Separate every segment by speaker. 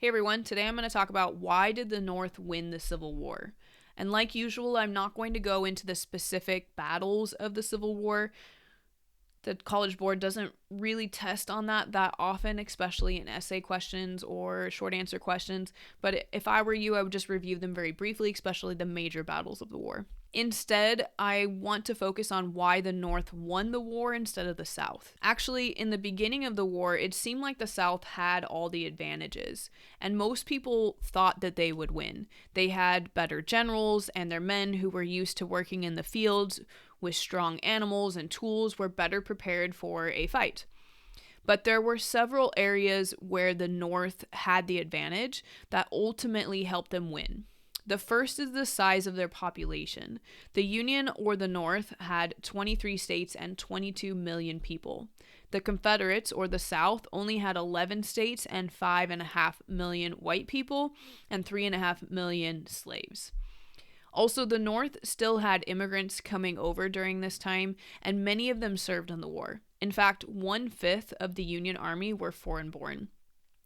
Speaker 1: Hey everyone, today I'm going to talk about why did the North win the Civil War? And like usual, I'm not going to go into the specific battles of the Civil War. The College Board doesn't really test on that often, especially in essay questions or short answer questions. But if I were you, I would just review them very briefly, especially the major battles of the war. Instead, I want to focus on why the North won the war instead of the South. Actually, in the beginning of the war, it seemed like the South had all the advantages, and most people thought that they would win. They had better generals, and their men who were used to working in the fields with strong animals and tools were better prepared for a fight. But there were several areas where the North had the advantage that ultimately helped them win. The first is the size of their population. The Union, or the North, had 23 states and 22 million people. The Confederates, or the South, only had 11 states and 5.5 million white people and 3.5 million slaves. Also, the North still had immigrants coming over during this time, and many of them served in the war. In fact, 1/5 of the Union Army were foreign born.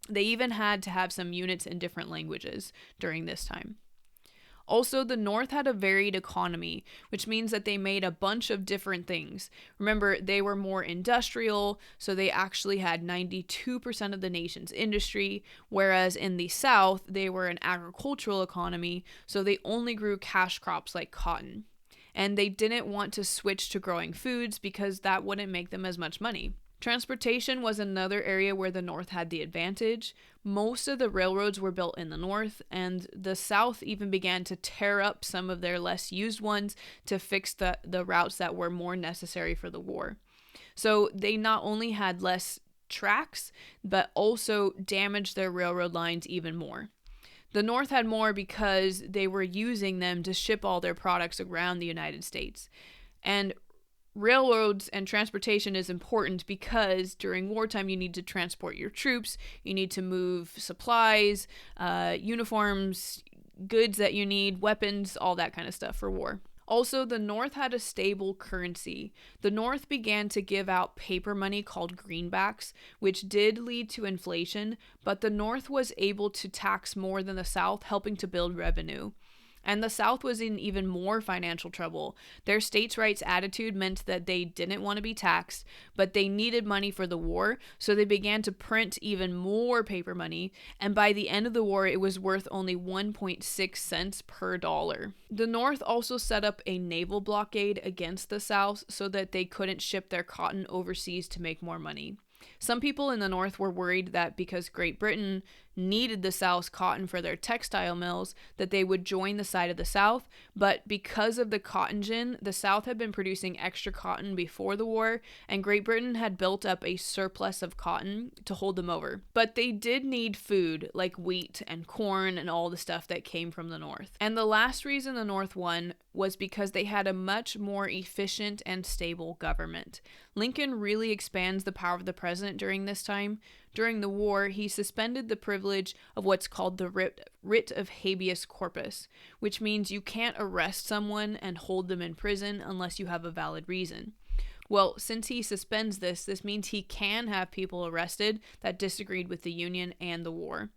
Speaker 1: They even had to have some units in different languages during this time. Also, the North had a varied economy, which means that they made a bunch of different things. Remember, they were more industrial, so they actually had 92% of the nation's industry, whereas in the South, they were an agricultural economy, so they only grew cash crops like cotton. And they didn't want to switch to growing foods because that wouldn't make them as much money. Transportation was another area where the North had the advantage. Most of the railroads were built in the North, and the South even began to tear up some of their less used ones to fix the routes that were more necessary for the war. So they not only had less tracks, but also damaged their railroad lines even more. The North had more because they were using them to ship all their products around the United States. And railroads and transportation is important because during wartime you need to transport your troops, you need to move supplies, uniforms, goods that you need, weapons, all that kind of stuff for war. Also, the North had a stable currency. The North began to give out paper money called greenbacks, which did lead to inflation, but the North was able to tax more than the South, helping to build revenue. And the South was in even more financial trouble. Their states' rights attitude meant that they didn't want to be taxed, but they needed money for the war, so they began to print even more paper money, and by the end of the war, it was worth only 1.6 cents per dollar. The North also set up a naval blockade against the South so that they couldn't ship their cotton overseas to make more money. Some people in the North were worried that because Great Britain needed the South's cotton for their textile mills, that they would join the side of the South, but because of the cotton gin, the South had been producing extra cotton before the war, and Great Britain had built up a surplus of cotton to hold them over. But they did need food, like wheat and corn and all the stuff that came from the North. And the last reason the North won was because they had a much more efficient and stable government. Lincoln really expands the power of the president during this time. During the war, he suspended the privilege of what's called the writ of habeas corpus, which means you can't arrest someone and hold them in prison unless you have a valid reason. Well, since he suspends this means he can have people arrested that disagreed with the Union and the war.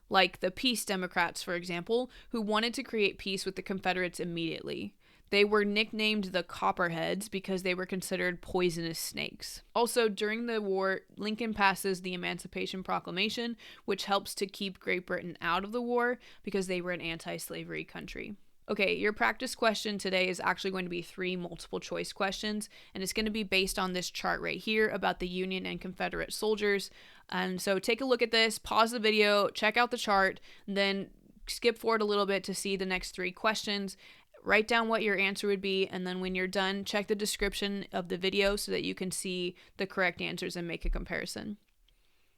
Speaker 1: Like the Peace Democrats, for example, who wanted to create peace with the Confederates immediately. They were nicknamed the Copperheads because they were considered poisonous snakes. Also, during the war, Lincoln passes the Emancipation Proclamation, which helps to keep Great Britain out of the war because they were an anti-slavery country. Okay, your practice question today is actually going to be 3 multiple choice questions, and it's going to be based on this chart right here about the Union and Confederate soldiers. And so take a look at this, pause the video, check out the chart, then skip forward a little bit to see the next 3 questions. Write down what your answer would be, and then when you're done, check the description of the video so that you can see the correct answers and make a comparison.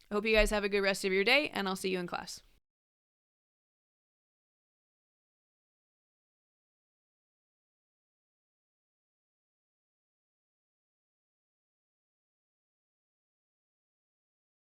Speaker 1: I hope you guys have a good rest of your day, and I'll see you in class.